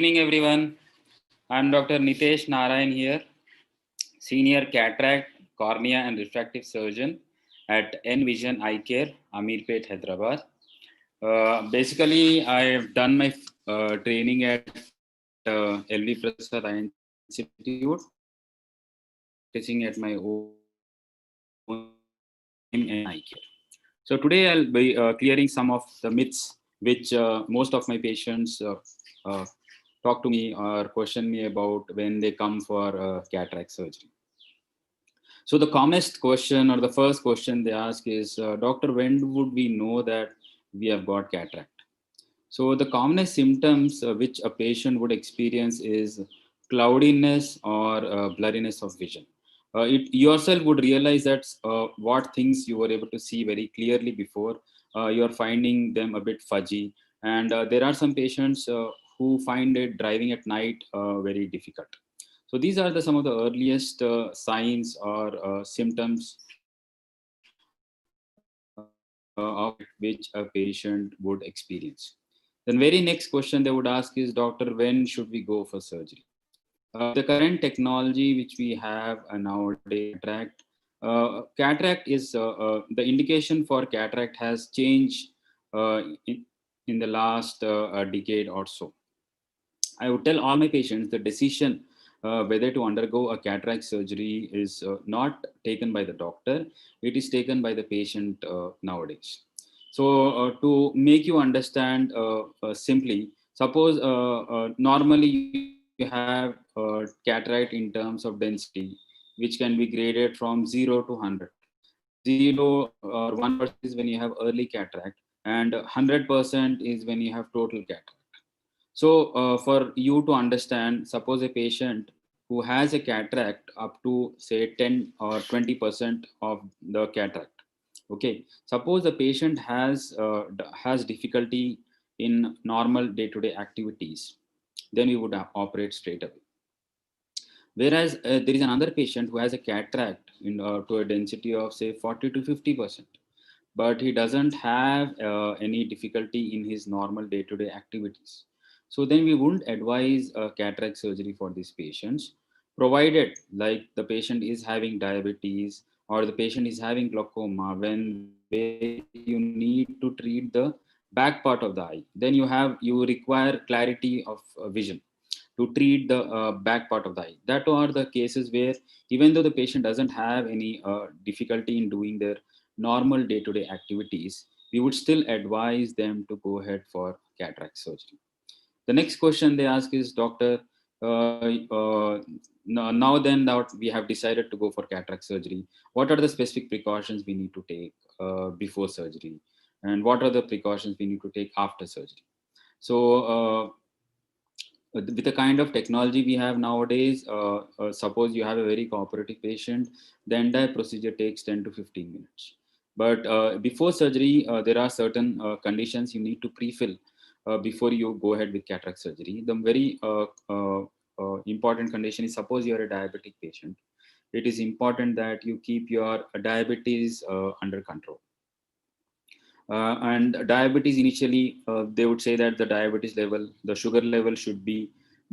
Evening, everyone. I'm Dr. Nitesh Narayen here, Senior Cataract, Cornea and Refractive Surgeon at Envision Eye Care, Amirpet, Hyderabad. Basically, I've done my training at LV Prasad Eye Institute, practicing at my own name and Eye Care. So today I'll be clearing some of the myths which most of my patients uh, talk to me or question me about when they come for cataract surgery. So the commonest question or the first question they ask is, Doctor, when would we know that we have got cataract? So the commonest symptoms which a patient would experience is cloudiness or blurriness of vision. It yourself would realize that what things you were able to see very clearly before, you're finding them a bit fudgy. And there are some patients who find it driving at night very difficult. So these are some of the earliest signs or symptoms of cataract which a patient would experience. Then very next question they would ask is, Doctor, when should we go for surgery? With the current technology which we have nowadays, cataract is the indication for cataract has changed in the last decade or so. I would tell all my patients the decision whether to undergo a cataract surgery is not taken by the doctor, it is taken by the patient nowadays. So, to make you understand simply, suppose normally you have cataract in terms of density, which can be graded from 0 to 100. 0 or 1% is when you have early cataract, and 100% is when you have total cataract. So, for you to understand, suppose a patient who has a cataract up to say 10 or 20% of the cataract. Okay, suppose the patient has difficulty in normal day-to-day activities, then we would operate straight away. Whereas there is another patient who has a cataract to a density of say 40 to 50%, but he doesn't have any difficulty in his normal day-to-day activities. So then we wouldn't advise cataract surgery for these patients, provided like the patient is having diabetes or the patient is having glaucoma, when where you need to treat the back part of the eye. Then you require clarity of vision to treat the back part of the eye. That are the cases where even though the patient doesn't have any difficulty in doing their normal day-to-day activities, we would still advise them to go ahead for cataract surgery. The next question they ask is, Doctor, now then that we have decided to go for cataract surgery, what are the specific precautions we need to take before surgery? And what are the precautions we need to take after surgery? So, with the kind of technology we have nowadays, suppose you have a very cooperative patient, the entire procedure takes 10 to 15 minutes. But before surgery, there are certain conditions you need to pre-fill before you go ahead with cataract surgery. The very important condition is, suppose you are a diabetic patient, it is important that you keep your diabetes under control. And diabetes, initially they would say that the diabetes level, the sugar level should be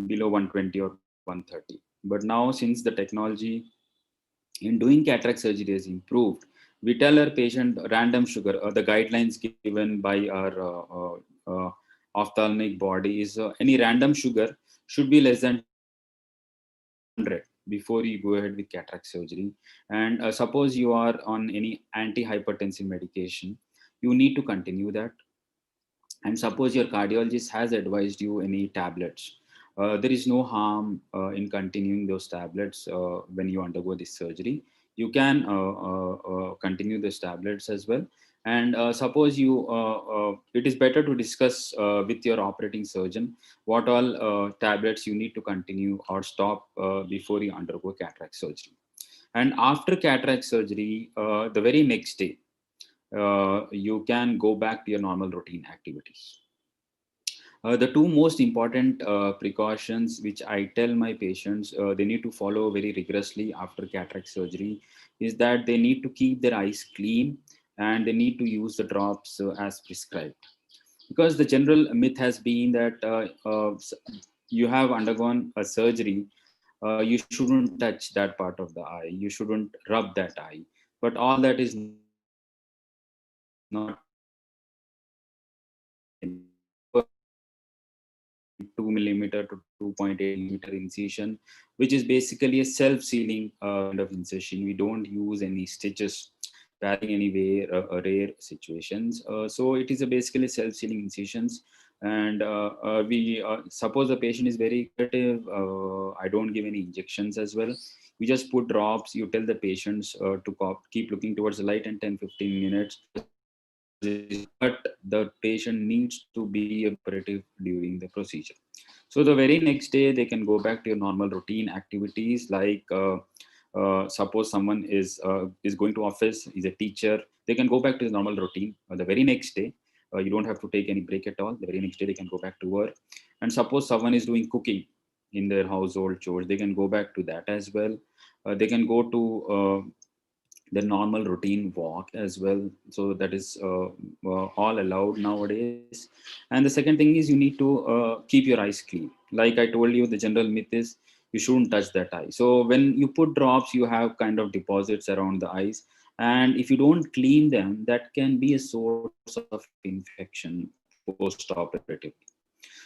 below 120 or 130. But now, since the technology in doing cataract surgery has improved, we tell our patient random sugar, the guidelines given by our ophthalmic body is any random sugar should be less than 100 before you go ahead with cataract surgery. And suppose you are on any antihypertensive medication, you need to continue that. And suppose your cardiologist has advised you any tablets, there is no harm in continuing those tablets when you undergo this surgery. You can continue those tablets as well. And suppose it is better to discuss with your operating surgeon what all tablets you need to continue or stop before you undergo cataract surgery. And after cataract surgery, the very next day, you can go back to your normal routine activities. The two most important precautions which I tell my patients they need to follow very rigorously after cataract surgery is that they need to keep their eyes clean and they need to use the drops as prescribed. Because the general myth has been that you have undergone a surgery, you shouldn't touch that part of the eye. You shouldn't rub that eye. But all that is not millimeter to 2.8 millimeter incision, which is basically a self-sealing kind of incision. We don't use any stitches, barring any rare situations. So it is a basically self-sealing incisions. And we suppose the patient is very cooperative. I don't give any injections as well. We just put drops. You tell the patients to keep looking towards the light, and 10-15 minutes but the patient needs to be cooperative during the procedure. So the very next day they can go back to your normal routine activities, like suppose someone is going to office, is a teacher, they can go back to the normal routine the very next day. You don't have to take any break at all. The very next day they can go back to work. And suppose someone is doing cooking in their household chores, they can go back to that as well. They can go to the normal routine walk as well. So that is all allowed nowadays. And the second thing is, you need to keep your eyes clean. Like I told you, the general myth is you shouldn't touch that eye. So when you put drops, you have kind of deposits around the eyes, and if you don't clean them, that can be a source of infection post operatively.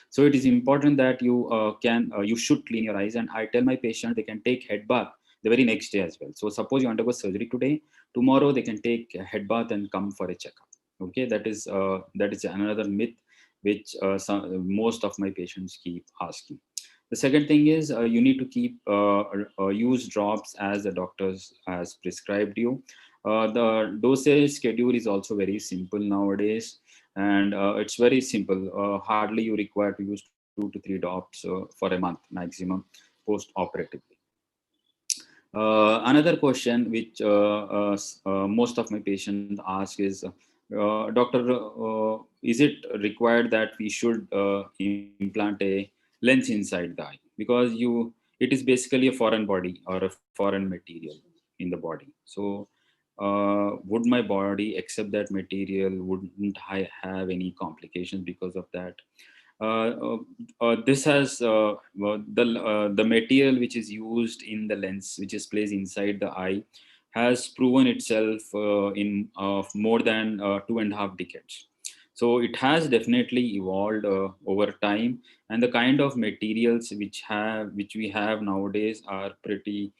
So it is important that you should clean your eyes. And I tell my patient they can take head bath the very next day as well. So suppose you undergo surgery today, tomorrow they can take a head bath and come for a checkup. Okay, that is another myth which most of my patients keep asking. The second thing is, you need to keep use drops as the doctors has prescribed you. The dosage schedule is also very simple nowadays, and it's very simple. Hardly you require to use 2 to 3 drops for a month maximum post operatively. Another question which most of my patients ask is, doctor, is it required that we should implant a lens inside the eye? Because it is basically a foreign body or a foreign material in the body. So would my body accept that material? Wouldn't I have any complications because of that? This has the material which is used in the lens, which is placed inside the eye, has proven itself in more than 2.5 decades. So it has definitely evolved over time, and the kind of materials which we have nowadays are pretty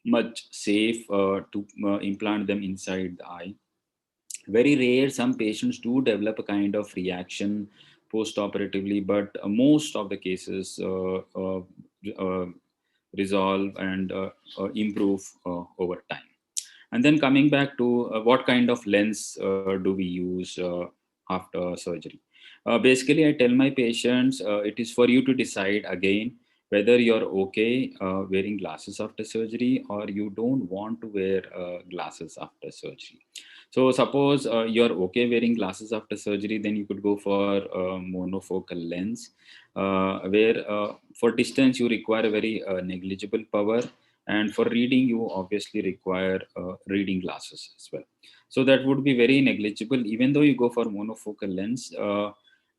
much safe to implant them inside the eye. Very rare, some patients do develop a kind of reaction post-operatively, but most of the cases uh, resolve and improve over time. And then coming back to what kind of lens do we use after surgery? Basically, I tell my patients it is for you to decide again whether you're okay wearing glasses after surgery, or you don't want to wear glasses after surgery. So suppose you're okay wearing glasses after surgery, then you could go for monofocal lens, where for distance you require a very negligible power, and for reading you obviously require reading glasses as well. So that would be very negligible. Even though you go for monofocal lens,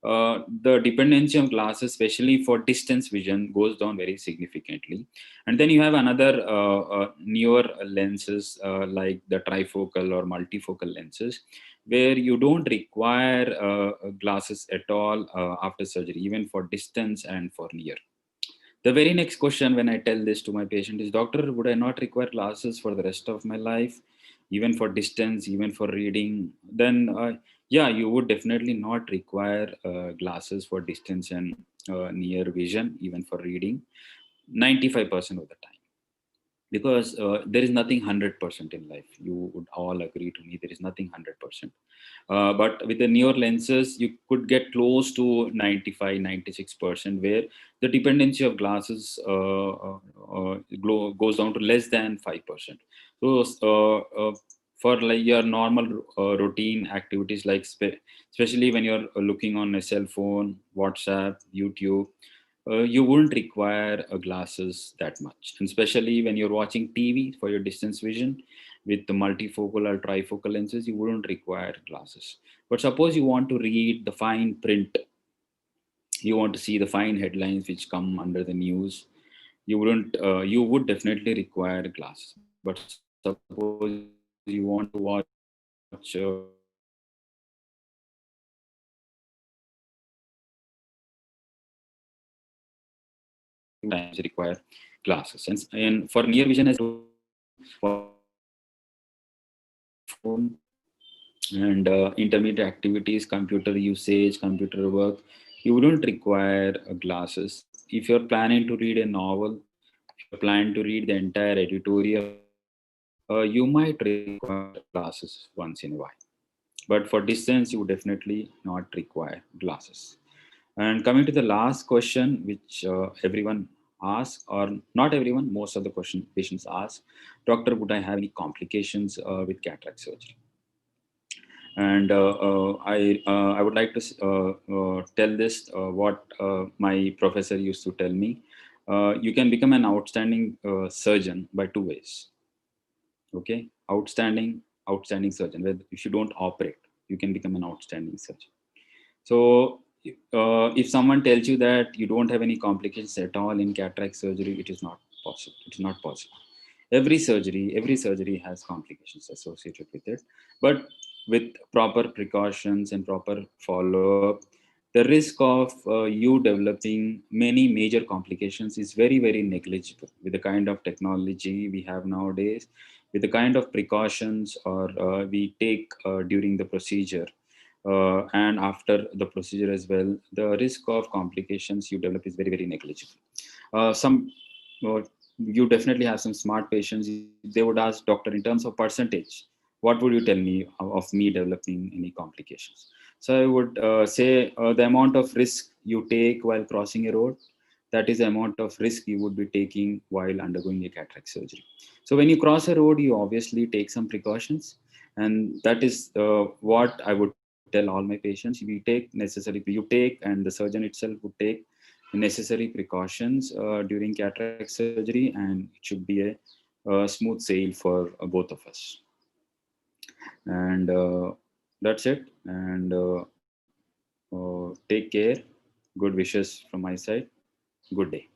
the dependency on glasses, especially for distance vision, goes down very significantly. And then you have another newer lenses like the trifocal or multifocal lenses, where you don't require glasses at all after surgery, even for distance and for near. The very next question when I tell this to my patient is, doctor, would I not require glasses for the rest of my life, even for distance, even for reading? Then, yeah, you would definitely not require glasses for distance and near vision, even for reading, 95% of the time. Because there is nothing 100% in life. You would all agree to me, there is nothing 100%. But with the newer lenses, you could get close to 95, 96%, where the dependency of glasses goes down to less than 5%. So for like your normal routine activities, like especially when you're looking on a cell phone, WhatsApp, YouTube, you wouldn't require glasses that much. And especially when you're watching TV for your distance vision with the multifocal or trifocal lenses, you wouldn't require glasses. But suppose you want to read the fine print you want to see the fine headlines which come under the news, you would definitely require glasses. But suppose you want to watch news sometimes require glasses. And for near vision, as phone and intermediate activities, computer usage, computer work, you wouldn't require glasses. If you're planning to read a novel, if you're planning to read the entire editorial, you might require glasses once in a while. But for distance, you would definitely not require glasses. And coming to the last question, which everyone asks, or not everyone, most of the question patients ask, doctor, would I have any complications with cataract surgery? And I would like to tell this what my professor used to tell me. You can become an outstanding surgeon by two ways. Okay, outstanding surgeon. Where if you don't operate, you can become an outstanding surgeon. So, if someone tells you that you don't have any complications at all in cataract surgery, it is not possible. It is not possible. Every surgery has complications associated with it, but with proper precautions and proper follow-up, the risk of you developing many major complications is very, very negligible with the kind of technology we have nowadays, with the kind of precautions or we take during the procedure and after the procedure as well. The risk of complications you develop is very, very negligible. Some you definitely have some smart patients. They would ask, doctor, in terms of percentage, what would you tell me of me developing any complications? So I would say the amount of risk you take while crossing a road, that is the amount of risk you would be taking while undergoing a cataract surgery. So when you cross a road, you obviously take some precautions, and that is what I would tell all my patients. We take necessary, you take, and the surgeon itself would take necessary precautions during cataract surgery, and it should be a smooth sail for both of us. And that's it. And take care. Good wishes from my side. Good day.